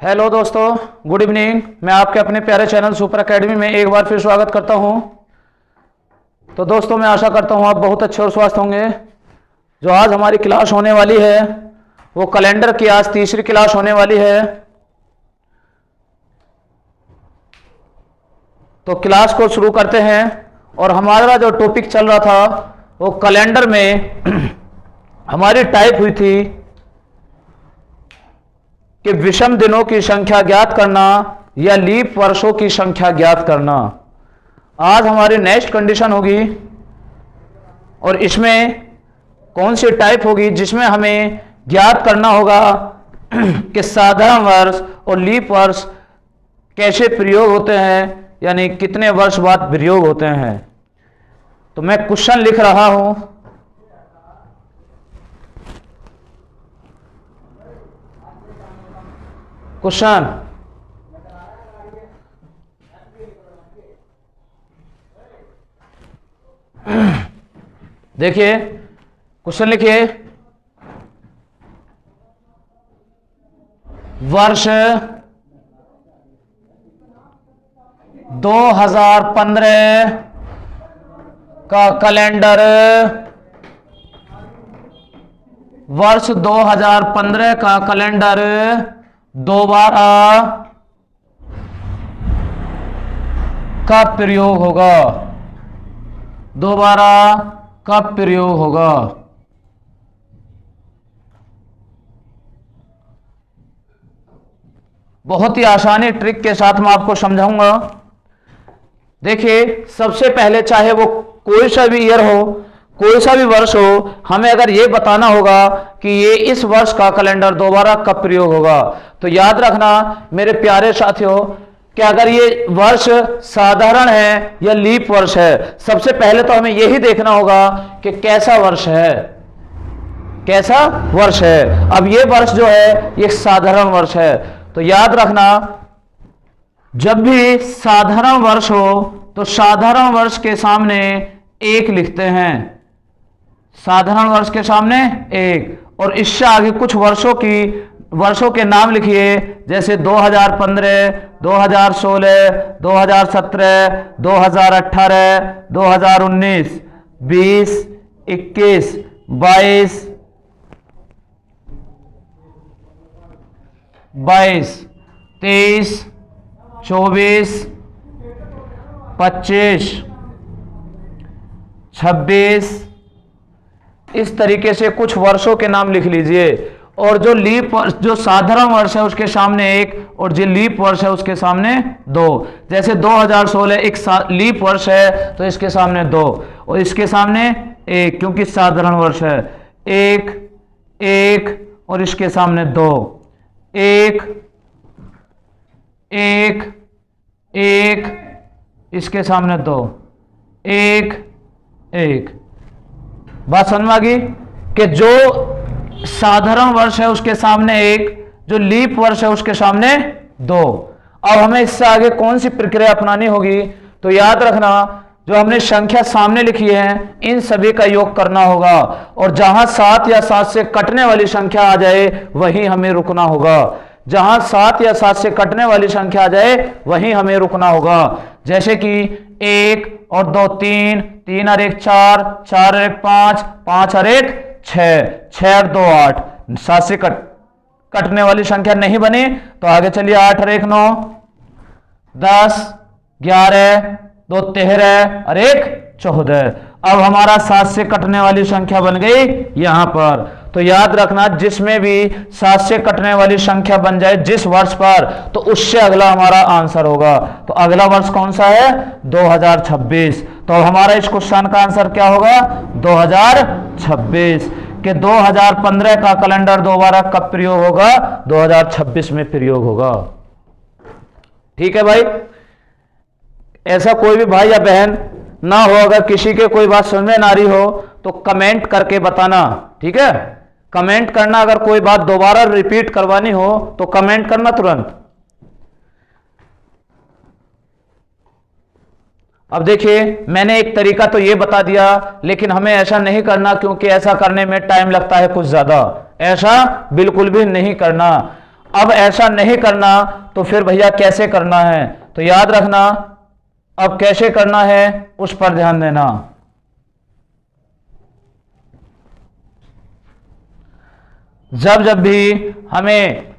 Hello दोस्तों, good evening. मैं आपके अपने प्यारे चैनल सुपर एकेडमी में एक बार फिर स्वागत करता हूं। तो दोस्तों, मैं आशा करता हूं आप बहुत अच्छे और स्वस्थ होंगे। जो आज हमारी क्लास होने वाली है वो कैलेंडर की आज तीसरी क्लास होने वाली है। तो क्लास को शुरू करते हैं। और हमारा जो टॉपिक चल रहा था वो कैलेंडर में हमारी टाइप हुई थी कि विषम दिनों की संख्या ज्ञात करना या लीप वर्षों की संख्या ज्ञात करना। आज हमारी नेक्स्ट कंडीशन होगी और इसमें कौन सी टाइप होगी जिसमें हमें ज्ञात करना होगा कि साधारण वर्ष और लीप वर्ष कैसे प्रयोग होते हैं, यानी कितने वर्ष बाद प्रयोग होते हैं। तो मैं क्वेश्चन लिख रहा हूं। क्वेश्चन देखिए, क्वेश्चन लिखिए। वर्ष 2015 का कैलेंडर, वर्ष 2015 का कैलेंडर दोबारा कब प्रयोग होगा? दोबारा कब प्रयोग होगा? बहुत ही आसानी ट्रिक के साथ मैं आपको समझाऊंगा। देखिए, सबसे पहले चाहे वो कोई सा भी ईयर हो, कोई सा भी वर्ष हो, हमें अगर ये बताना होगा कि ये इस वर्ष का कैलेंडर दोबारा कब प्रयोग होगा, तो याद रखना मेरे प्यारे साथियों कि अगर ये वर्ष साधारण है या लीप वर्ष है, सबसे पहले तो हमें यही देखना होगा कि कैसा वर्ष है, कैसा वर्ष है। अब ये वर्ष जो है ये साधारण वर्ष है। तो याद रखना, जब भी साधारण वर्ष हो तो साधारण वर्ष के सामने एक लिखते हैं, साधारण वर्ष के सामने एक, और इससे आगे कुछ वर्षों के नाम लिखिए, जैसे 2015, 2016, 2017, 2018, 2019, 20, 21, 22, 23, 24, 25, 26, इस तरीके से कुछ वर्षों के नाम लिख लीजिए। और जो लीप वर्ष, जो साधारण वर्ष है उसके सामने एक, और जो लीप वर्ष है उसके सामने दो। जैसे 2016 एक लीप वर्ष है तो इसके सामने दो, और इसके सामने एक, क्योंकि साधारण वर्ष है। एक, एक, और इसके सामने दो। एक, एक, एक, इसके सामने दो। एक, एक। बात समझ में आ गई कि जो साधारण वर्ष है उसके सामने एक, जो लीप वर्ष है उसके सामने दो। अब हमें इससे आगे कौन सी प्रक्रिया अपनानी होगी? तो याद रखना, जो हमने संख्या सामने लिखी है इन सभी का योग करना होगा, और जहां 7 या 7 से कटने वाली संख्या आ जाए वहीं हमें रुकना होगा। जहां 7 या 7 से कटने वाली संख्या आ जाए वहीं हमें रुकना होगा। जैसे कि 1 और 2 3, 3 और 1 4, 4 और 1 5, 5 और 1 6, 6 और 2 8। 7 से कटने वाली संख्या नहीं बनी तो आगे चलिए। 8 और 1 9, 10, 11, 2 13 और 1 14। अब हमारा 7 से कटने वाली संख्या बन गई यहां पर। तो याद रखना, जिसमें भी 7 से कटने वाली संख्या बन जाए जिस वर्ष पर, तो उससे अगला हमारा आंसर होगा। तो अगला वर्ष कौन सा है? 2026। तो हमारा इस क्वेश्चन का आंसर क्या होगा? 2026। कि 2015 का कैलेंडर दोबारा कब प्रयोग होगा? 2026 में प्रयोग होगा। ठीक है भाई। ऐसा कोई भी भाई या बहन ना हो, अगर किसी के कोई बात समझ में ना आ रही हो तो कमेंट करके बताना। ठीक है, कमेंट करना। अगर कोई बात दोबारा रिपीट करवानी हो तो कमेंट करना तुरंत। अब देखिए, मैंने एक तरीका तो ये बता दिया, लेकिन हमें ऐसा नहीं करना, क्योंकि ऐसा करने में टाइम लगता है कुछ ज्यादा। ऐसा बिल्कुल भी नहीं करना। अब ऐसा नहीं करना तो फिर भैया कैसे करना है, तो याद रखना अब कैसे करना है उस पर ध्यान देना। जब जब भी हमें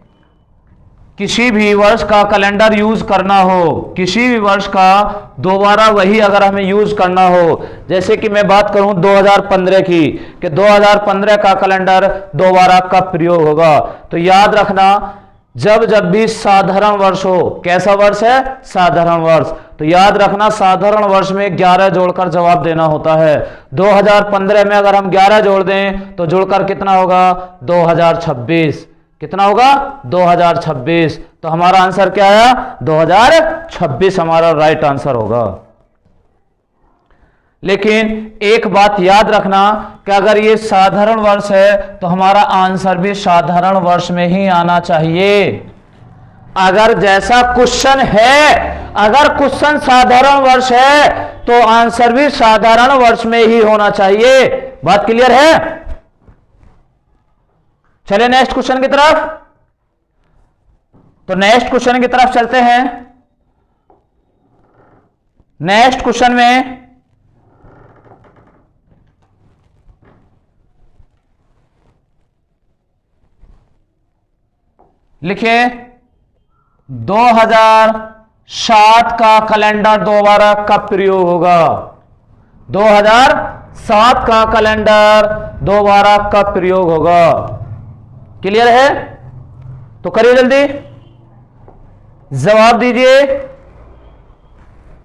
किसी भी वर्ष का कैलेंडर यूज करना हो, किसी भी वर्ष का दोबारा वही अगर हमें यूज करना हो, जैसे कि मैं बात करूं 2015 की कि 2015 का कैलेंडर दोबारा कब प्रयोग होगा, तो याद रखना जब जब भी साधारण वर्ष हो, कैसा वर्ष है, साधारण वर्ष, तो याद रखना साधारण वर्ष में 11 जोड़कर जवाब देना होता है। 2015 में अगर हम 11 जोड़ दें तो जुड़कर कितना होगा, 2026। कितना होगा, 2026। तो हमारा आंसर क्या आया, 2026 हमारा राइट आंसर होगा। लेकिन एक बात याद रखना कि अगर ये साधारण वर्ष है तो हमारा आंसर भी साधारण वर्ष में ही आना चाहिए। अगर जैसा क्वेश्चन है, अगर क्वेश्चन साधारण वर्ष है तो आंसर भी साधारण वर्ष में ही होना चाहिए। बात क्लियर है? चलिए नेक्स्ट क्वेश्चन की तरफ। तो नेक्स्ट क्वेश्चन की तरफ चलते हैं। नेक्स्ट क्वेश्चन में लिखिए 2007 का कैलेंडर दोबारा कब प्रयोग होगा। 2007 का कैलेंडर दोबारा कब प्रयोग होगा। क्लियर है? तो करिए जल्दी, जवाब दीजिए,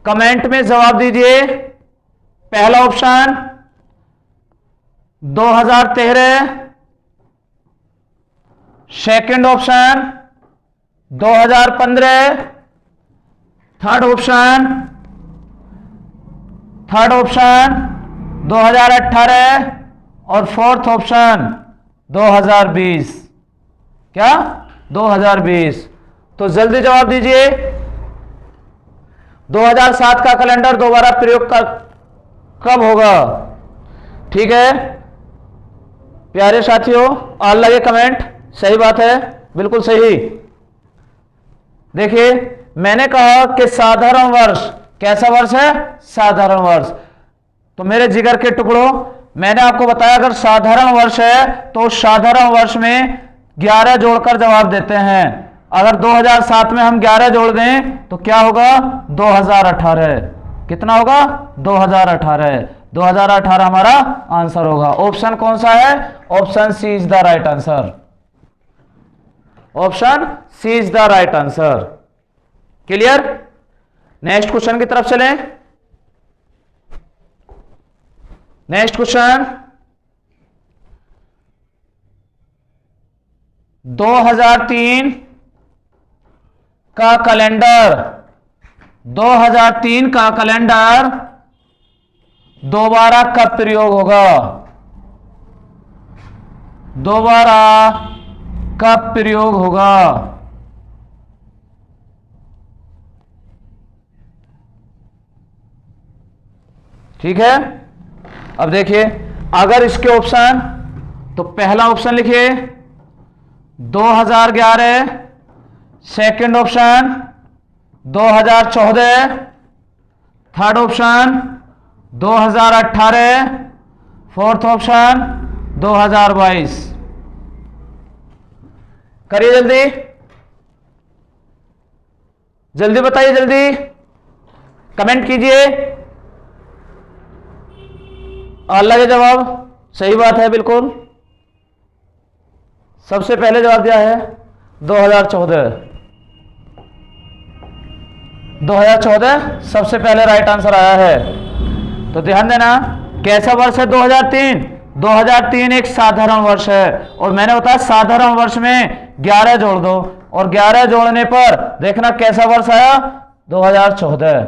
कमेंट में जवाब दीजिए। पहला option 2013, second option 2015, third option 2018 और फोर्थ ऑप्शन 2020। क्या 2020? तो जल्दी जवाब दीजिए। 2007 का कैलेंडर दोबारा प्रयोग कब होगा। ठीक है प्यारे साथियों, ऑल लगे कमेंट। सही बात है, बिल्कुल सही। देखिए मैंने कहा कि साधारण वर्ष, कैसा वर्ष है, साधारण वर्ष। तो मेरे जिगर के टुकड़ों, मैंने आपको बताया अगर साधारण वर्ष है तो साधारण वर्ष में 11 जोड़कर जवाब देते हैं। अगर 2007 में हम 11 जोड़ दें तो क्या होगा, 2018। कितना होगा, 2018। 2018 हमारा आंसर होगा। ऑप्शन कौन सा है, option C is the right answer. Option C is the right answer. Clear? Next question की तरफ चलें। नेक्स्ट क्वेश्चन 2003 का कैलेंडर, 2003 का कैलेंडर दोबारा कब प्रयोग होगा। दोबारा कब प्रयोग होगा। ठीक है, अब देखिए अगर इसके ऑप्शन, तो पहला ऑप्शन लिखिए 2011, second option 2014, third option 2018, fourth option 2022। करिए जल्दी, जल्दी बताइए, जल्दी कमेंट कीजिए। अल्लाह के जवाब सही बात है, बिल्कुल सबसे पहले जवाब दिया है 2014। 2014 सबसे पहले राइट आंसर आया है। तो ध्यान देना कैसा वर्ष है 2003। 2003 एक साधारण वर्ष है और मैंने बताया साधारण वर्ष में 11 जोड़ दो और 11 जोड़ने पर देखना कैसा वर्ष आया 2014।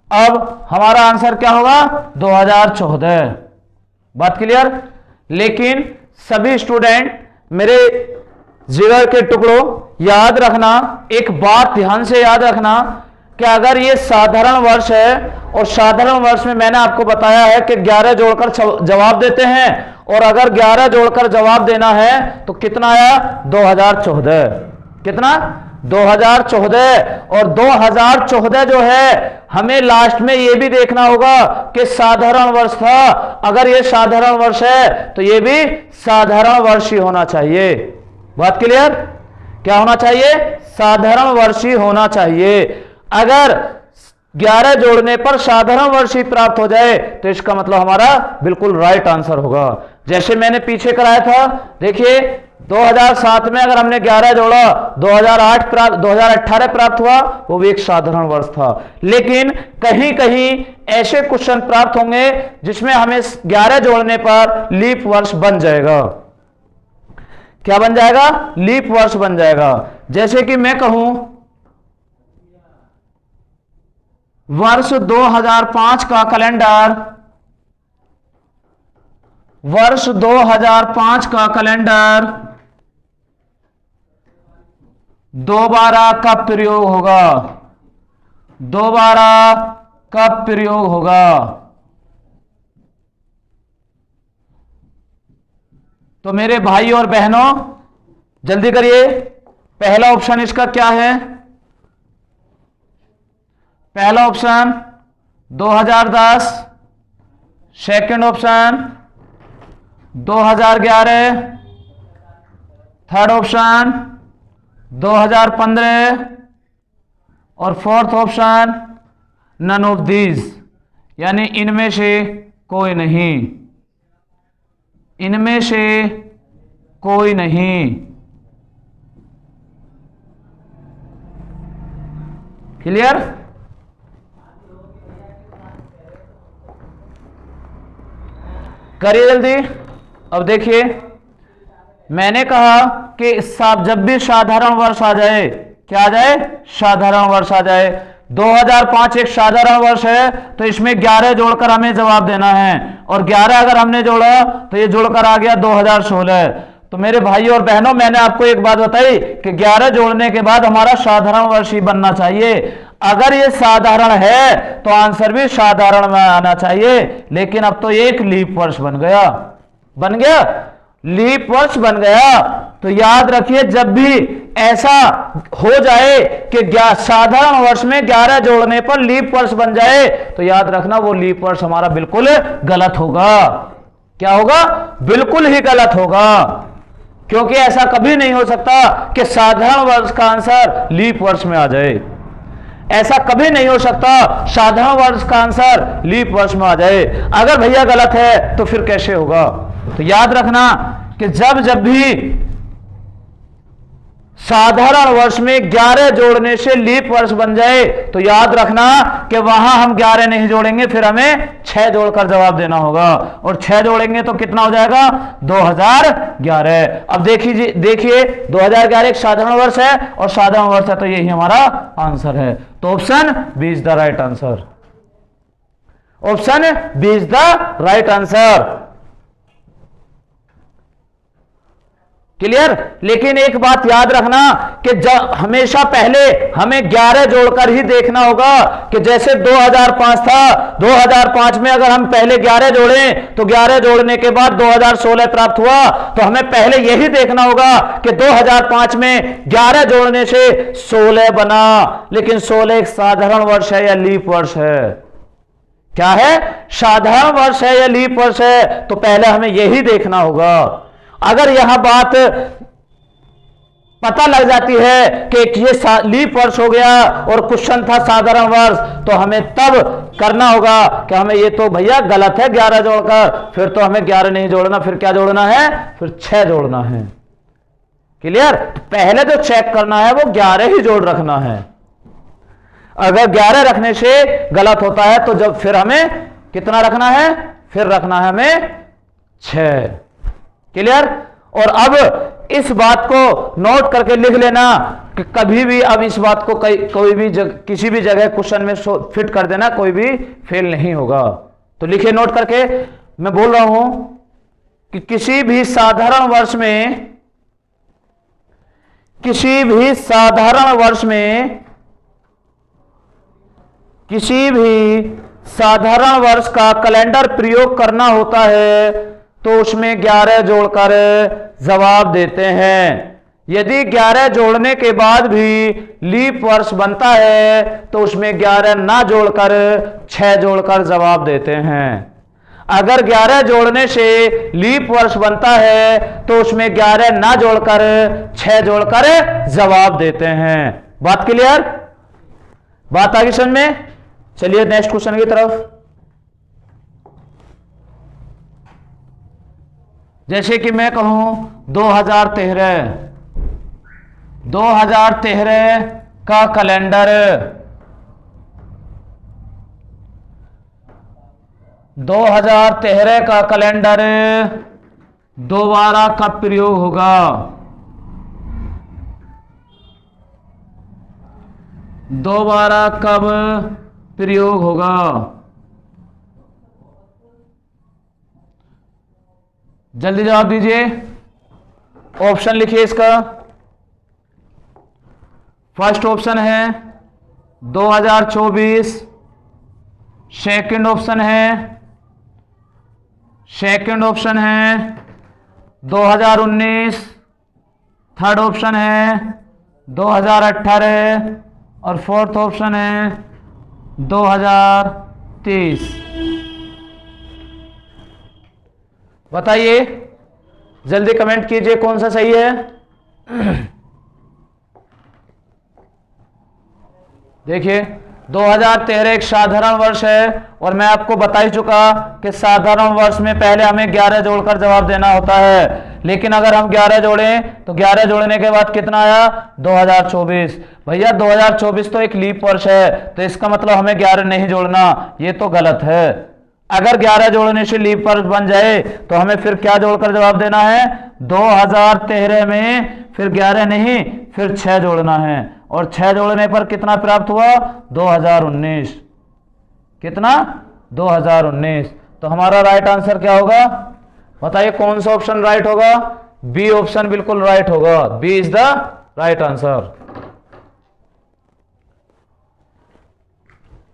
अब हमारा आंसर क्या होगा 2014। बात क्लियर? लेकिन सभी स्टूडेंट मेरे जिगर के टुकड़ों याद रखना, एक बात ध्यान से याद रखना कि अगर ये साधारण वर्ष है और साधारण वर्ष में मैंने आपको बताया है कि 11 जोड़कर जवाब देते हैं और अगर 11 जोड़कर जवाब देना है तो कितना आया? 2014। कितना? 2014। और 2014 जो है हमें लास्ट में यह भी देखना होगा कि साधारण वर्ष था। अगर यह साधारण वर्ष है तो यह भी साधारण वर्ष ही होना चाहिए। बात क्लियर? क्या होना चाहिए? साधारण वर्ष ही होना चाहिए। अगर 11 जोड़ने पर साधारण वर्ष ही प्राप्त हो जाए तो इसका मतलब हमारा बिल्कुल राइट आंसर होगा। जैसे मैंने पीछे कराया था, देखिए 2007 में अगर हमने 11 जोड़ा, 2018 प्राप्त हुआ, वो भी एक साधारण वर्ष था। लेकिन कहीं कहीं ऐसे क्वेश्चन प्राप्त होंगे जिसमें हमें 11 जोड़ने पर लीप वर्ष बन जाएगा। क्या बन जाएगा? लीप वर्ष बन जाएगा। जैसे कि मैं कहूं वर्ष 2005 का कैलेंडर, वर्ष 2005 का कैलेंडर दोबारा कब प्रयोग होगा? दोबारा कब प्रयोग होगा? तो मेरे भाई और बहनों जल्दी करिए। पहला ऑप्शन इसका क्या है? पहला option 2010, second option 2011, third option 2015 और fourth option none of these, यानी इनमें से कोई नहीं। इनमें से कोई नहीं। क्लियर? करिए जल्दी। अब देखिए, मैंने कहा कि जब भी साधारण वर्ष आ जाए, क्या आ जाए? साधारण वर्ष आ जाए। 2005 एक साधारण वर्ष है तो इसमें 11 जोड़कर हमें जवाब देना है, और 11 अगर हमने जोड़ा तो ये जुड़कर आ गया 2016। तो मेरे भाई और बहनों, मैंने आपको एक बात बताई कि 11 जोड़ने के बाद हमारा साधारण वर्ष ही बनना चाहिए। अगर ये साधारण है तो आंसर भी साधारण में आना चाहिए। लेकिन अब तो एक लीप वर्ष बन गया। बन गया? लीप वर्ष बन गया। तो याद रखिए, जब भी ऐसा हो जाए कि साधारण वर्ष में 11 जोड़ने पर लीप वर्ष बन जाए तो याद रखना वो लीप वर्ष हमारा बिल्कुल गलत होगा। क्या होगा? बिल्कुल ही गलत होगा। क्योंकि ऐसा कभी नहीं हो सकता कि साधारण वर्ष का आंसर लीप वर्ष में आ जाए। ऐसा कभी नहीं हो सकता साधारण वर्ष का आंसर लीप वर्ष में आ जाए। अगर भैया गलत है तो फिर कैसे होगा? तो याद रखना कि जब भी साधारण वर्ष में 11 जोड़ने से लीप वर्ष बन जाए तो याद रखना कि वहां हम 11 नहीं जोड़ेंगे, फिर हमें 6 जोड़कर जवाब देना होगा। और 6 जोड़ेंगे तो कितना हो जाएगा? 2011। अब देखिए 2011 एक साधारण वर्ष है, और साधारण वर्ष है तो यही हमारा आंसर है। तो option B is the right answer. Option B is the right answer. Clear? लेकिन एक बात याद रखना कि जब हमेशा पहले हमें 11 जोड़कर ही देखना होगा कि जैसे 2005 था, 2005 में अगर हम पहले 11 जोड़ें तो 11 जोड़ने के बाद 2016 प्राप्त हुआ, तो हमें पहले यही देखना होगा कि 2005 में 11 जोड़ने से 16 बना। लेकिन 16 एक साधारण वर्ष है या लीप वर्ष है? क्या है? साधारण वर्ष है या लीप वर्ष है? तो पहले हमें यही देखना होगा। अगर यह बात पता लग जाती है कि ये लीप वर्ष हो गया और क्वेश्चन था साधारण वर्ष, तो हमें तब करना होगा कि हमें ये तो भैया गलत है 11 जोड़कर, फिर तो हमें 11 नहीं जोड़ना, फिर क्या जोड़ना है? फिर 6 जोड़ना है। क्लियर? पहले जो चेक करना है वो 11 ही जोड़ रखना है। अगर 11 रखने से गलत होता है तो जब फिर हमें कितना रखना है? फिर रखना है हमें 6। क्लियर? और अब इस बात को नोट करके लिख लेना कि कभी भी अब इस बात को कोई भी किसी भी जगह क्वेश्चन में फिट कर देना, कोई भी फेल नहीं होगा। तो लिखिए नोट करके, मैं बोल रहा हूं कि किसी भी साधारण वर्ष में का कैलेंडर प्रयोग करना होता है तो उसमें 11 जोड़कर जवाब देते हैं। यदि 11 जोड़ने के बाद भी लीप वर्ष बनता है तो उसमें 11 ना जोड़कर 6 जोड़कर जवाब देते हैं। अगर 11 जोड़ने से लीप वर्ष बनता है तो उसमें 11 ना जोड़कर 6 जोड़कर जवाब देते हैं। बात क्लियर? बात आगे समझ में? चलिए नेक्स्ट क्वेश्चन की तरफ। जैसे कि मैं कहूं 2013 का कैलेंडर, 2013 का कैलेंडर दोबारा कब प्रयोग होगा? दोबारा कब प्रयोग होगा? जल्दी जवाब दीजिए। ऑप्शन लिखिए इसका। फर्स्ट ऑप्शन है 2024, सेकंड ऑप्शन है 2019, थर्ड ऑप्शन है 2018 और फोर्थ ऑप्शन है 2023। बताइए, जल्दी कमेंट कीजिए कौन सा सही है। देखिए 2013 एक साधारण वर्ष है और मैं आपको बता ही चुका कि साधारण वर्ष में पहले हमें 11 जोड़कर जवाब देना होता है, लेकिन अगर हम 11 जोड़ें तो 11 जोड़ने के बाद कितना आया? 2024। भैया 2024 तो एक लीप वर्ष है, तो इसका मतलब हमें 11 नहीं जोड़ना, ये तो गलत है। अगर 11 जोड़ने से लीप वर्ष बन जाए तो हमें फिर क्या जोड़कर जवाब देना है? 2013 में फिर 11 नहीं, फिर 6 जोड़ना है, और 6 जोड़ने पर कितना प्राप्त हुआ? 2019। कितना? 2019। तो हमारा राइट आंसर क्या होगा? बताइए कौन सा ऑप्शन राइट होगा? बी ऑप्शन बिल्कुल राइट होगा। B is the right answer.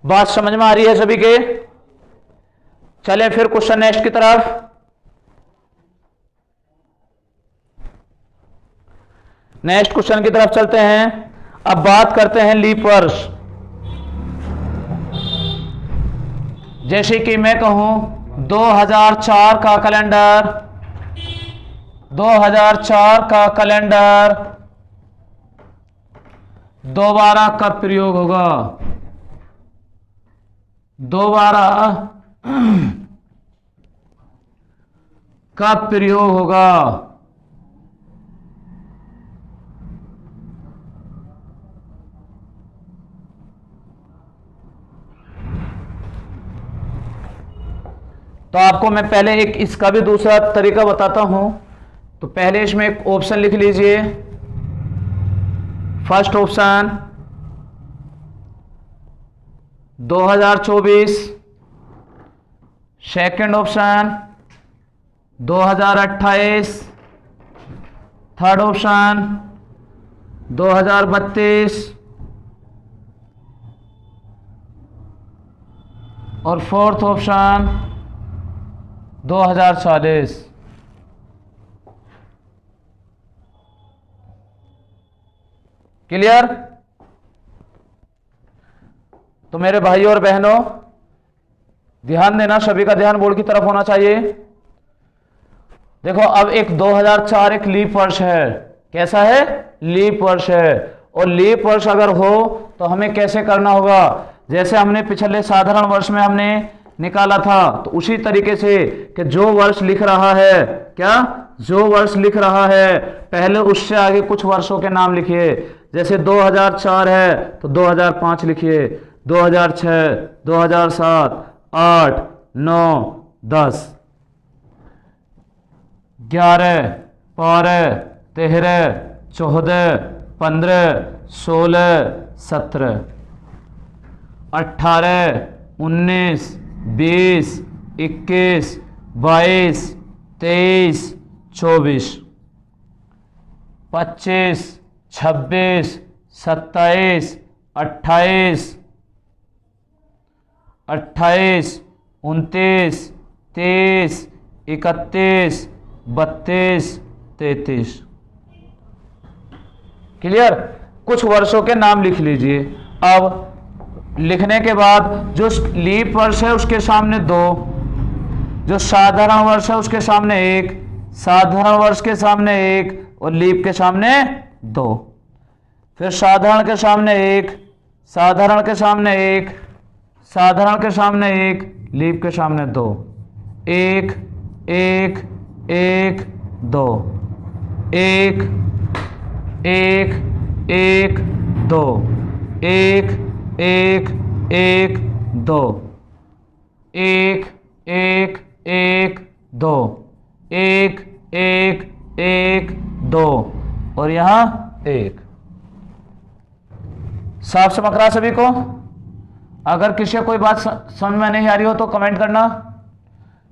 बात समझ में आ रही है सभी के? चलें फिर क्वेश्चन नेक्स्ट की तरफ। नेक्स्ट क्वेश्चन की तरफ चलते हैं। अब बात करते हैं लीप वर्ष। जैसे कि मैं कहूं 2004 का कैलेंडर, 2004 का कैलेंडर दोबारा कब प्रयोग होगा? दोबारा कब प्रयोग होगा? तो आपको मैं पहले एक इसका भी दूसरा तरीका बताता हूं। तो पहले इसमें एक ऑप्शन लिख लीजिए। First option 2024, second option 2028, third option 2032 और फोर्थ ऑप्शन 2040। क्लियर? तो मेरे भाइयों और बहनों ध्यान देना, सभी का ध्यान बोर्ड की तरफ होना चाहिए। देखो अब एक 2004 एक लीप वर्ष है। कैसा है? लीप वर्ष है। और लीप वर्ष अगर हो तो हमें कैसे करना होगा? जैसे हमने पिछले साधारण वर्ष में हमने निकाला था, तो उसी तरीके से कि जो वर्ष लिख रहा है, क्या जो वर्ष लिख रहा है पहले उससे आगे कुछ वर्षों के नाम लिखिए। जैसे 2004 है तो 2005 लिखिए, 2006, 2007, 8, 9, 10, 11, 12, 13, 14, 15, 16, 17, 18, 19, 20, 21, 22, 23, 24, 25, 26, 27, 28, 29, 30, 31, 32, 33। क्लियर? कुछ वर्षों के नाम लिख लीजिए। अब लिखने के बाद जो लीप वर्ष है उसके सामने 2, जो साधारण वर्ष है उसके सामने 1, साधारण वर्ष के सामने 1 और लीप के सामने 2, फिर साधारण के सामने 1, साधारण के सामने 1, साधारण के सामने 1, लीप के सामने 2, 1 1 1 2, 1 1 1 2, 1 1 1 2, 1 1 1 2, 1 1 1 2 और यहां 1। साफ समझ रहा सभी को? अगर किसी कोई बात समझ में नहीं आ रही हो तो कमेंट करना।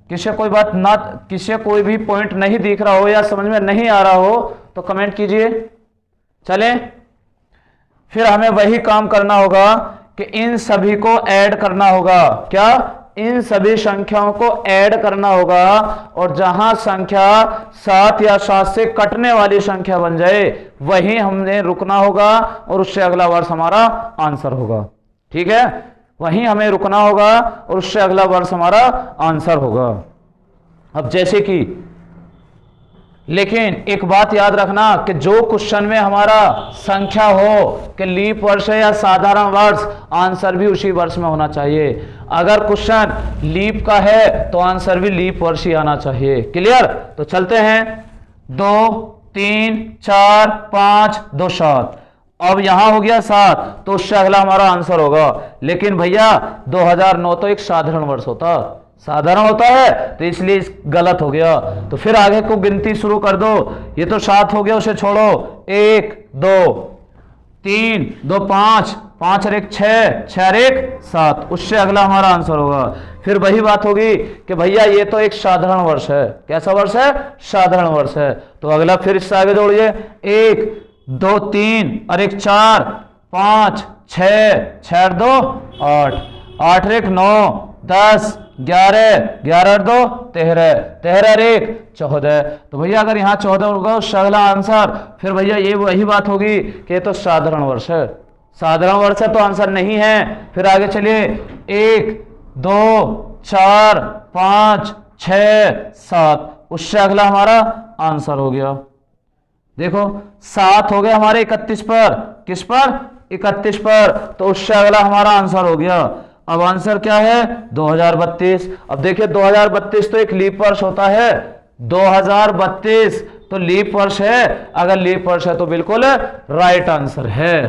किसी कोई बात ना, किसी कोई भी पॉइंट नहीं दिख रहा हो या समझ में नहीं आ रहा हो तो कमेंट कीजिए। चलें, फिर हमें वही काम करना होगा कि इन सभी को ऐड करना होगा। क्या? इन सभी संख्याओं को ऐड करना होगा और जहां संख्या 7 या 7 से कटने वाली संख्या बन जाए वहीं हमने रुकना होगा और उससे अगला वर्ष हमारा आंसर होगा। ठीक है? वहीं हमें रुकना होगा और उससे अगला वर्ष हमारा आंसर होगा। अब जैसे कि, लेकिन एक बात याद रखना कि जो क्वेश्चन में हमारा संख्या हो कि लीप वर्ष है या साधारण वर्ष, आंसर भी उसी वर्ष में होना चाहिए। अगर क्वेश्चन लीप का है तो आंसर भी लीप वर्ष ही आना चाहिए। क्लियर? तो चलते हैं। 2 3 4 5 2 7। अब यहां हो गया 7 तो उससे अगला हमारा आंसर होगा। लेकिन भैया 2009 तो एक साधारण वर्ष होता, साधारण होता है, तो इसलिए गलत हो गया। तो फिर आगे को गिनती शुरू कर दो। ये तो 7 हो गया, उसे छोड़ो। 1 2 3 2 5 5 और 1 6 6 और 1 7, उससे अगला हमारा आंसर होगा। फिर वही बात होगी कि भैया ये तो एक साधारण वर्ष है। कैसा वर्ष है? साधारण वर्ष है। तो अगला फिर इससे आगे जोड़िए। 1 2 3 और 1 4 5 6 6 और 2 8 8 और 1 9 10 11 11 और 2 13 13 और 1 14। तो भैया अगर यहाँ 14 होगा उससे अगला आंसर, फिर भैया ये वही बात होगी कि ये तो साधारण वर्ष है। साधारण वर्ष है तो आंसर नहीं है। फिर आगे चलिए। 1 2 4 5 6 7, उससे अगला हमारा आंसर हो गया। देखो 7 हो गया हमारे 31 पर। किस पर? 31 पर। तो उससे अगला हमारा आंसर हो गया। अब आंसर क्या है? 2032। अब देखिए 2032 तो एक लीप वर्ष होता है। 2032 तो लीप वर्ष है। अगर लीप वर्ष है तो बिल्कुल राइट आंसर है।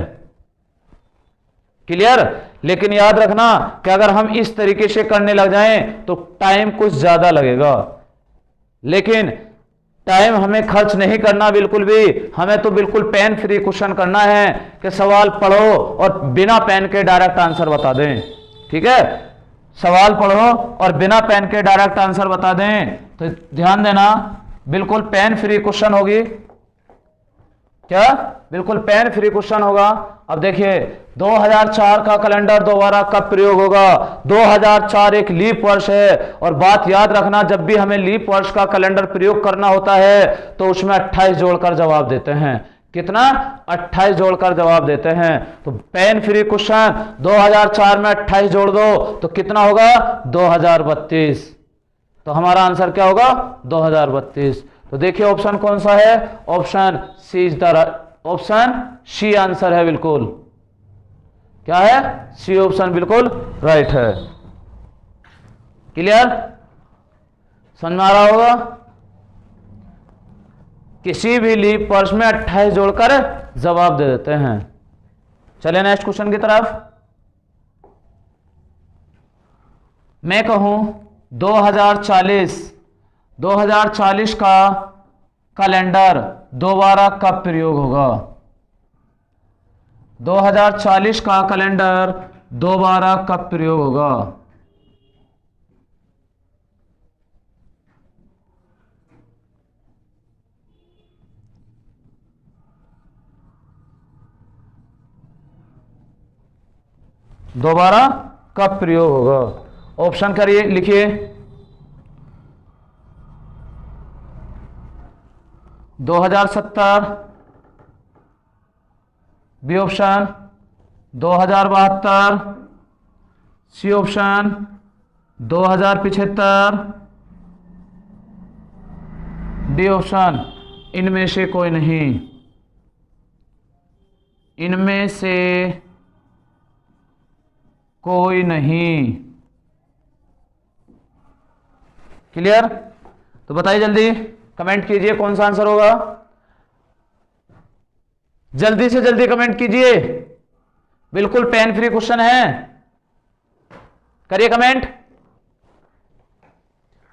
क्लियर? लेकिन याद रखना कि अगर हम इस तरीके से करने लग जाएं तो टाइम कुछ ज्यादा लगेगा, लेकिन टाइम हमें खर्च नहीं करना बिल्कुल भी। हमें तो बिल्कुल पेन फ्री क्वेश्चन करना है कि सवाल पढ़ो और बिना पेन के डायरेक्ट आंसर बता दें। ठीक है? सवाल पढ़ो और बिना पेन के डायरेक्ट आंसर बता दें। तो ध्यान देना, बिल्कुल पेन फ्री क्वेश्चन होगी। क्या? बिल्कुल पेन फ्री क्वेश्चन होगा। अब देखिए 2004 का कैलेंडर दोबारा कब प्रयोग होगा? 2004 एक लीप वर्ष है। और बात याद रखना, जब भी हमें लीप वर्ष का कैलेंडर प्रयोग करना होता है तो उसमें 28 जोड़कर जवाब देते हैं। कितना? 28 जोड़कर जवाब देते हैं। तो पेन फ्री क्वेश्चन 2004 में 28 जोड़ दो तो कितना होगा? 2032। तो हमारा आंसर क्या होगा? 2032। तो देखिए ऑप्शन कौन सा है? Option C is the option C answer है। बिल्कुल क्या है? सी ऑप्शन बिल्कुल राइट है। क्लियर? समझ में आ रहा होगा? किसी भी लीप वर्ष में 28 जोड़कर जवाब दे देते हैं। चलिए नेक्स्ट क्वेश्चन की तरफ। मैं कहूं 2040 का कैलेंडर दोबारा कब प्रयोग होगा? 2040 का कैलेंडर दोबारा कब प्रयोग होगा? दोबारा कब प्रयोग होगा? ऑप्शन करिए, लिखिए। 2070, B option 2072, C option 2075, D option इनमें से कोई नहीं। इनमें से कोई नहीं। क्लियर? तो बताइए जल्दी, कमेंट कीजिए कौन सा आंसर होगा। जल्दी से जल्दी कमेंट कीजिए, बिल्कुल पेन फ्री क्वेश्चन है, करिए कमेंट।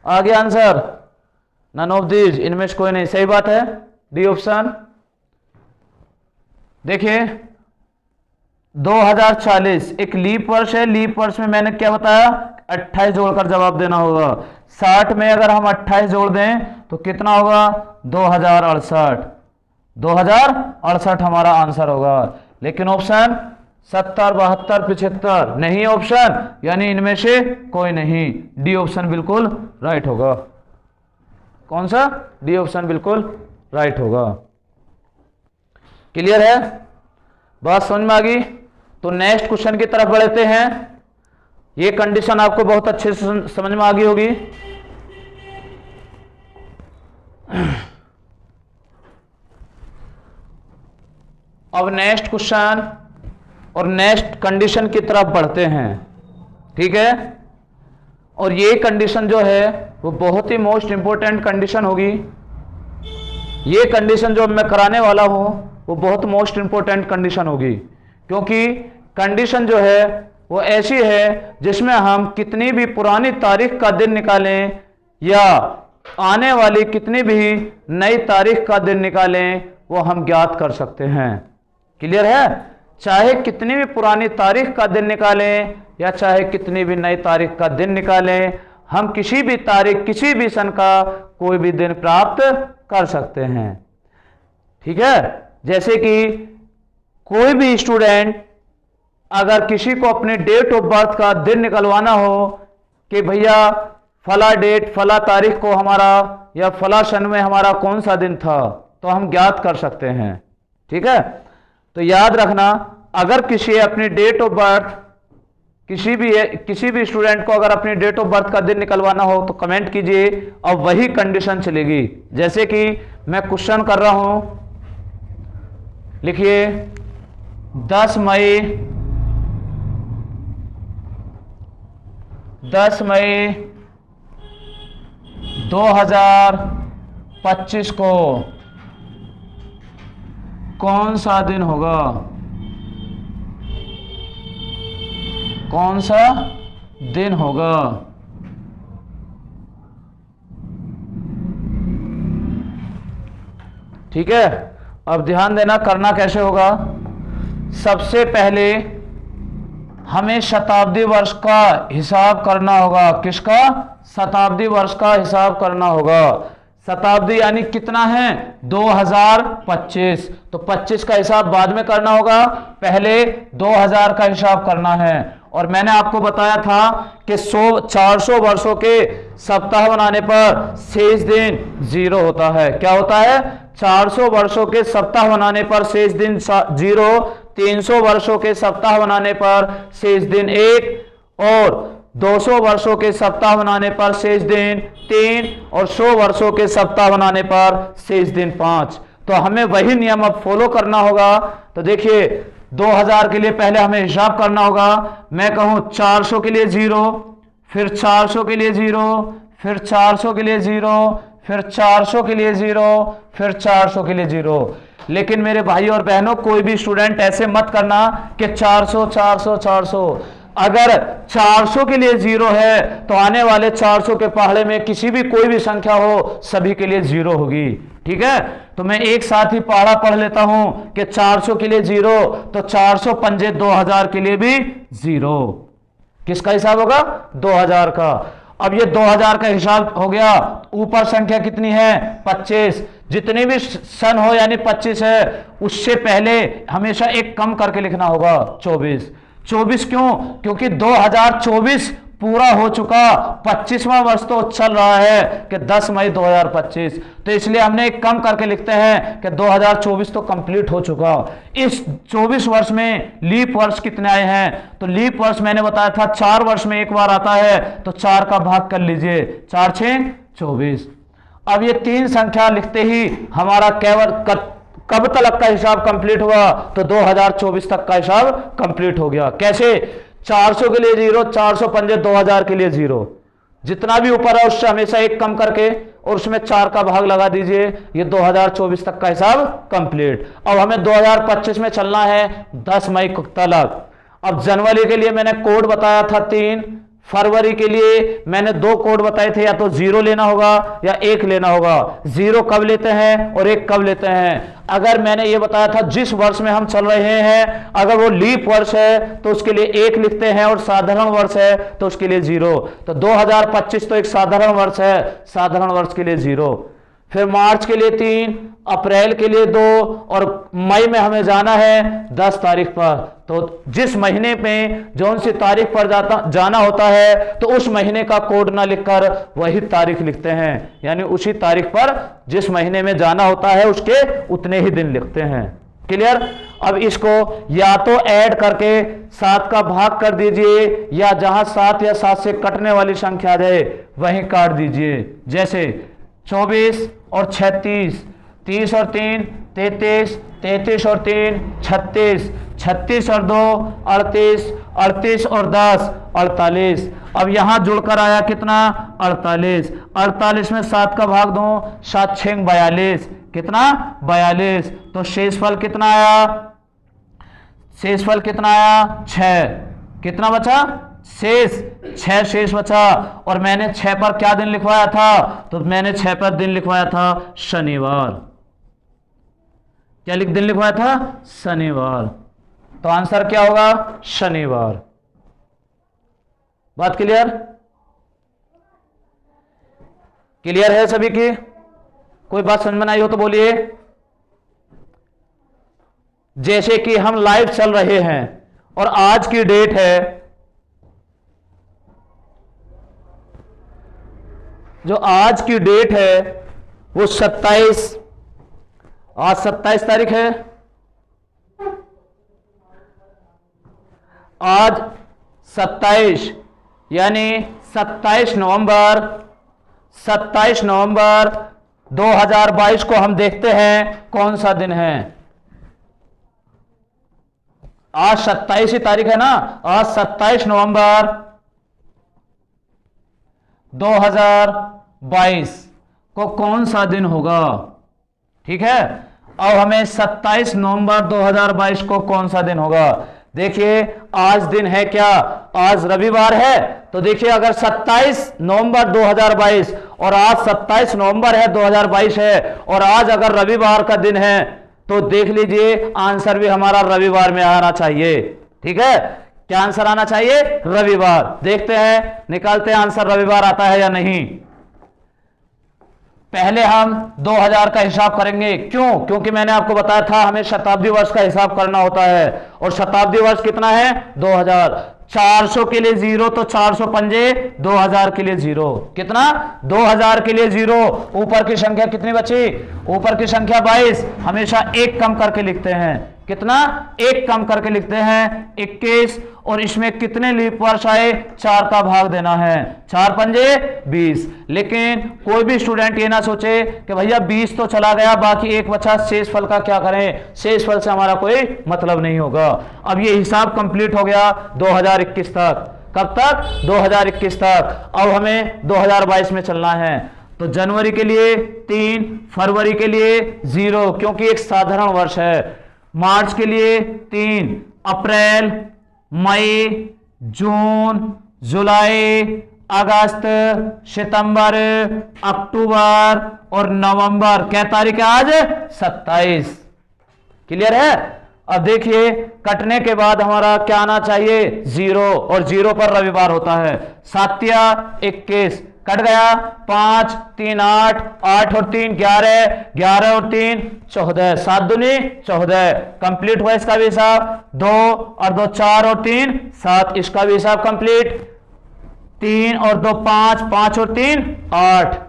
आगे आंसर नन ऑफ दीज, इनमें से कोई नहीं, सही बात है, डी ऑप्शन। देखिए 2040 एक लीप वर्ष है, लीप वर्ष में मैंने क्या बताया, 28 जोड़कर जवाब देना होगा। 60 में अगर हम 28 जोड़ दें तो कितना होगा, 2068। 2068 हमारा आंसर होगा। लेकिन ऑप्शन 70, 72, 75 नहीं ऑप्शन, यानी इनमें से कोई नहीं। डी ऑप्शन बिल्कुल राइट होगा। कौन सा? डी ऑप्शन बिल्कुल राइट होगा। क्लियर है? बात समझ में आ गई? तो नेक्स्ट क्वेश्चन की तरफ बढ़ते हैं। ये कंडीशन आपको बहुत अच्छे से समझ में आ गई होगी। अब नेक्स्ट क्वेश्चन और नेक्स्ट कंडीशन की तरफ बढ़ते हैं, ठीक है। और ये कंडीशन जो है वो बहुत ही मोस्ट इंपॉर्टेंट कंडीशन होगी। ये कंडीशन जो मैं कराने वाला हूं वो बहुत मोस्ट इंपॉर्टेंट कंडीशन होगी, क्योंकि कंडीशन जो है वो ऐसी है जिसमें हम कितनी भी पुरानी तारीख का दिन निकालें या आने वाली कितनी भी नई तारीख का दिन निकालें वो हम ज्ञात कर सकते हैं। क्लियर है? चाहे कितनी भी पुरानी तारीख का दिन निकालें या चाहे कितनी भी नई तारीख का दिन निकालें, हम किसी भी तारीख किसी भी सन का कोई भी दिन प्राप्त कर सकते हैं। ठीक है? जैसे कि कोई भी स्टूडेंट अगर किसी को अपने डेट ऑफ बर्थ का दिन निकलवाना हो कि भैया फला डेट फला तारीख को हमारा या फला सन में हमारा कौन सा दिन था, तो हम ज्ञात कर सकते हैं। ठीक है? तो याद रखना, अगर किसी अपनी डेट ऑफ बर्थ किसी भी स्टूडेंट को अगर अपनी डेट ऑफ बर्थ का दिन निकलवाना हो तो कमेंट कीजिए और वही कंडीशन चलेगी। जैसे कि मैं क्वेश्चन कर रहा हूं, लिखिए 10 मई 2025 को कौन सा दिन होगा? कौन सा दिन होगा? ठीक है? अब ध्यान देना, करना कैसे होगा। सबसे पहले हमें शताब्दी वर्ष का हिसाब करना होगा। किसका? शताब्दी वर्ष का हिसाब करना होगा। शताब्दी यानी कितना है? 2025। तो 25 का हिसाब बाद में करना होगा, पहले 2000 का हिसाब करना है। और मैंने आपको बताया था कि 400 वर्षों के सप्ताह बनाने पर शेष दिन 0 होता है। क्या होता है? 400 वर्षों के सप्ताह बनाने पर शेष दिन 0, 300 वर्षों के सप्ताह बनाने पर शेष दिन 1 और 200 वर्षों के सप्ताह बनाने पर शेष दिन 3 और 100 वर्षों के सप्ताह बनाने पर शेष दिन 5। तो हमें वही नियम अब फॉलो करना होगा। तो देखिए 2000 के लिए पहले हमें हिसाब करना होगा। मैं कहूं 400 के लिए 0, फिर 400 के लिए 0, फिर 400 के लिए 0, फिर 400 के लिए 0, फिर 400 के लिए 0। लेकिन मेरे भाई और बहनों, कोई भी स्टूडेंट ऐसे मत करना कि 400 400 400। अगर 400 के लिए 0 है तो आने वाले 400 के पहाड़े में किसी भी कोई भी संख्या हो, सभी के लिए 0 होगी। ठीक है? तो मैं एक साथ ही पहाड़ा पढ़ लेता हूं कि 400 के लिए 0, तो 400 पंजे 2000 के लिए भी 0। किसका हिसाब होगा? 2000 का। अब ये 2000 का हिसाब हो गया। ऊपर संख्या कितनी है? 25। जितनी भी सन हो यानी 25 है, उससे पहले हमेशा एक कम करके लिखना होगा, 24। 24 क्यों? क्योंकि 2024 पूरा हो चुका, 25वां वर्ष तो चल रहा है कि 10 मई 2025, तो इसलिए हमने एक कम करके लिखते हैं कि 2024 तो कंप्लीट हो चुका। इस 24 वर्ष में लीप वर्ष कितने आए हैं? तो लीप वर्ष मैंने बताया था 4 वर्ष में एक बार आता है, तो 4 का भाग कर लीजिए, 4 6 24। अब ये 3 संख्या लिखते ही हमारा केवल कब तक का हिसाब कंप्लीट हुआ? तो 2024 तक का हिसाब कंप्लीट हो गया। कैसे? 400 के लिए 0, 400 पंजे 2000 के लिए 0, जितना भी ऊपर है उससे हमेशा एक कम करके और उसमें 4 का भाग लगा दीजिए, ये 2024 तक का हिसाब कंप्लीट। अब हमें 2025 में चलना है 10 मई तक। अब जनवरी के लिए मैंने कोड बताया था 3, फरवरी के लिए मैंने 2 कोड बताए थे, या तो 0 लेना होगा या 1 लेना होगा। 0 कब लेते हैं और 1 कब लेते हैं? अगर मैंने ये बताया था जिस वर्ष में हम चल रहे हैं, अगर वो लीप वर्ष है तो उसके लिए 1 लिखते हैं, और साधारण वर्ष है तो उसके लिए 0। तो 2025 तो एक साधारण वर्ष है, साधारण वर्ष के लिए 0। फिर मार्च के लिए 3, अप्रैल के लिए 2, और मई में हमें जाना है 10 तारीख पर। तो जिस महीने में जौन सी तारीख पर जाना होता है, तो उस महीने का कोड ना लिखकर वही तारीख लिखते हैं, यानी उसी तारीख पर जिस महीने में जाना होता है उसके उतने ही दिन लिखते हैं। क्लियर? अब इसको या तो ऐड करके 7 का भाग कर दीजिए, या जहां 7 या 7 से कटने वाली संख्या जाए वहीं काट दीजिए। जैसे 24 और 36, 30 और 3 33, 33 और 3 36, 36 और 2 38, 38 और 10 48। अब यहां जुड़कर आया कितना? 48। 48 में 7 का भाग दो, 7 6 42, कितना? 42। तो शेषफल कितना आया? शेषफल कितना आया? 6। कितना बचा? शेष 6 शेष बचा। और मैंने 6 पर क्या दिन लिखवाया था? तो मैंने 6 पर दिन लिखवाया था शनिवार। क्या दिन लिखवाया था? शनिवार। तो आंसर क्या होगा? शनिवार। बात क्लियर? क्लियर है सभी की? कोई बात समझ में आई हो तो बोलिए। जैसे कि हम लाइव चल रहे हैं और आज की डेट है, जो आज की डेट है वो 27, आज 27 तारीख है। आज 27 यानी 27 नवंबर 2022 को हम देखते हैं कौन सा दिन है। आज 27 ही तारीख है ना। आज 27 नवंबर 2022 को कौन सा दिन होगा? ठीक है। अब हमें 27 नवंबर 2022 को कौन सा दिन होगा? देखिए आज दिन है क्या? आज रविवार है। तो देखिए अगर 27 नवंबर 2022 और आज 27 नवंबर है 2022 है, और आज अगर रविवार का दिन है, तो देख लीजिए आंसर भी हमारा रविवार में आना चाहिए। ठीक है, क्या आंसर आना चाहिए? रविवार। देखते हैं, निकालते हैं आंसर रविवार आता है या नहीं। पहले हम 2000 का हिसाब करेंगे। क्यों? क्योंकि मैंने आपको बताया था हमें शताब्दी वर्ष का हिसाब करना होता है, और शताब्दी वर्ष कितना है? 2000। 400 के लिए 0, तो 400 पंजे 2000 के लिए 0। कितना? 2000 के लिए 0। ऊपर की संख्या कितनी बची? ऊपर की संख्या 22। हमेशा एक कम करके लिखते हैं। कितना? एक कम करके लिखते हैं 21। और इसमें कितने लीप वर्ष आए? 4 का भाग देना है। 4 पंजे 20। लेकिन कोई भी स्टूडेंट ये ना सोचे कि भैया 20 तो चला गया, बाकी एक बचा, शेषफल का क्या करें? शेषफल से हमारा कोई मतलब नहीं होगा। अब ये हिसाब कंप्लीट हो गया 2021 तक। कब तक? 2021 तक। अब हमें 2022 में चलना है। तो जनवरी के लिए 3, फरवरी के लिए 0 क्योंकि एक साधारण वर्ष है, मार्च के लिए 3, अप्रैल, मई, जून, जुलाई, अगस्त, सितंबर, अक्टूबर और नवंबर। क्या तारीख है आज? 27। क्लियर है? अब देखिए कटने के बाद हमारा क्या आना चाहिए? 0, और 0 पर रविवार होता है। 7 या 21 कट गया। 5 3 8, 8 और 3 11, 11 और 3 14, 7 दूनी 14। कंप्लीट हुआ इसका भी हिसाब। 2 और 2 4 और 3 7, इसका भी हिसाब कंप्लीट। 3 और 2 5, 5 और 3 8,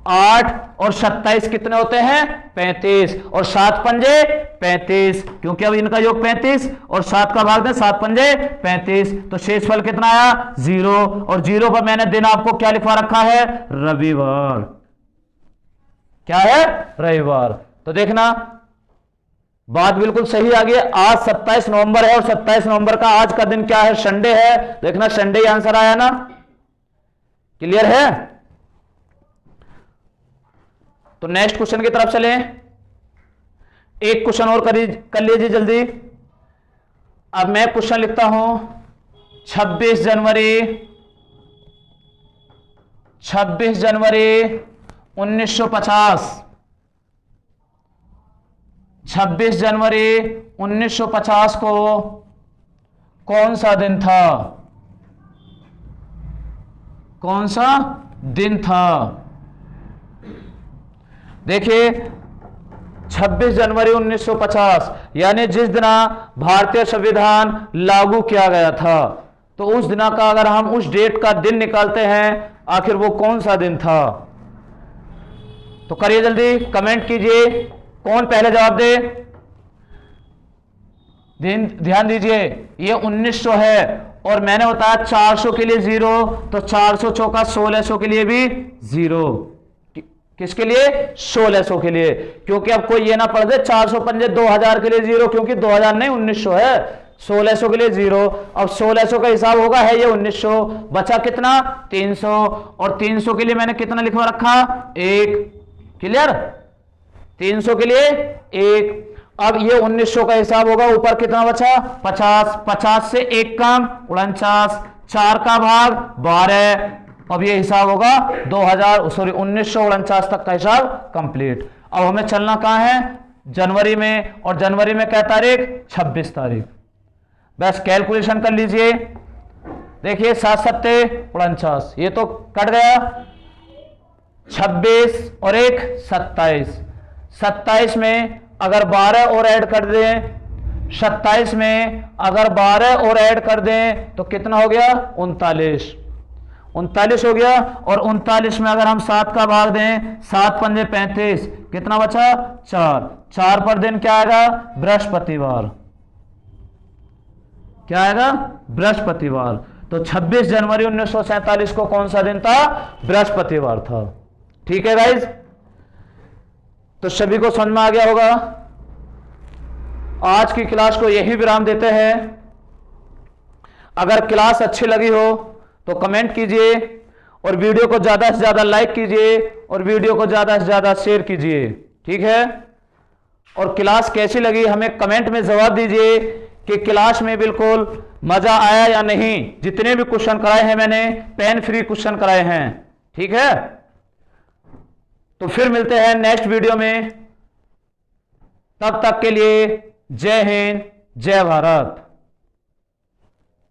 8 और 27 कितने होते हैं 35, और 7 पंजे 35, क्योंकि अब इनका योग 35 और 7 का भाग दें 7 पंजे 35, तो शेषफल कितना आया 0, और 0 पर मैंने दिन आपको क्या लिखवा रखा है रविवार। क्या है रविवार। तो देखना बात बिल्कुल सही आ गई। आज 27 नवंबर है और 27 नवंबर का आज का दिन क्या है संडे है। देखना संडे ही आंसर आया ना, क्लियर है। तो नेक्स्ट क्वेश्चन की तरफ चलें। एक क्वेश्चन और कर लीजिए जल्दी। अब मैं क्वेश्चन लिखता हूं 26 जनवरी 1950, 26 जनवरी 1950 को कौन सा दिन था, कौन सा दिन था। देखिए 26 जनवरी 1950 यानी जिस दिन भारतीय संविधान लागू किया गया था, तो उस दिन का अगर हम उस डेट का दिन निकालते हैं आखिर वो कौन सा दिन था। तो करिए जल्दी, कमेंट कीजिए कौन पहले जवाब दे। ध्यान दीजिए ये 1900 है और मैंने बताया 400 के लिए 0, तो 400 चौका 1600 के लिए भी 0। किसके लिए 1600 के लिए, क्योंकि अब कोई ये ना पढ़ दे 400 पंजे 2000 के लिए 0, क्योंकि 2000 नहीं 1900 है, 1600 के लिए 0। अब 1600 का हिसाब होगा है ये 1900, बचा कितना 300, और 300 के लिए मैंने कितना लिखवा रखा 1, क्लियर 300 के लिए 1। अब ये 1900 का हिसाब होगा, ऊपर कितना बचा 50, 50 से 1 कम 49, 4 का भाग 12। अब ये हिसाब होगा 1949 तक का हिसाब कंप्लीट। अब हमें चलना कहां है जनवरी में, और जनवरी में क्या तारीख 26 तारीख। बस कैलकुलेशन कर लीजिए। देखिए 7 सत्ते 49, ये तो कट गया, 26 और 1 27, 27 में अगर 12 और ऐड कर दें, 27 में अगर 12 और ऐड कर दें तो कितना हो गया 39, 39 हो गया। और 39 में अगर हम 7 का भाग दें, 7 पंजे 35, कितना बचा 4, 4 पर दिन क्या आएगा बृहस्पतिवार, क्या आएगा बृहस्पतिवार। तो 26 जनवरी 1947 को कौन सा दिन था बृहस्पतिवार था। ठीक है गाइज, तो सभी को समझ में आ गया होगा। आज की क्लास को यही विराम देते हैं। अगर क्लास अच्छी लगी हो तो कमेंट कीजिए, और वीडियो को ज्यादा से ज्यादा लाइक कीजिए, और वीडियो को ज्यादा से ज्यादा शेयर कीजिए, ठीक है। और क्लास कैसी लगी हमें कमेंट में जवाब दीजिए कि क्लास में बिल्कुल मजा आया या नहीं। जितने भी क्वेश्चन कराए हैं मैंने पेन फ्री क्वेश्चन कराए हैं, ठीक है। तो फिर मिलते हैं नेक्स्ट वीडियो में, तब तक के लिए जय हिंद जय भारत।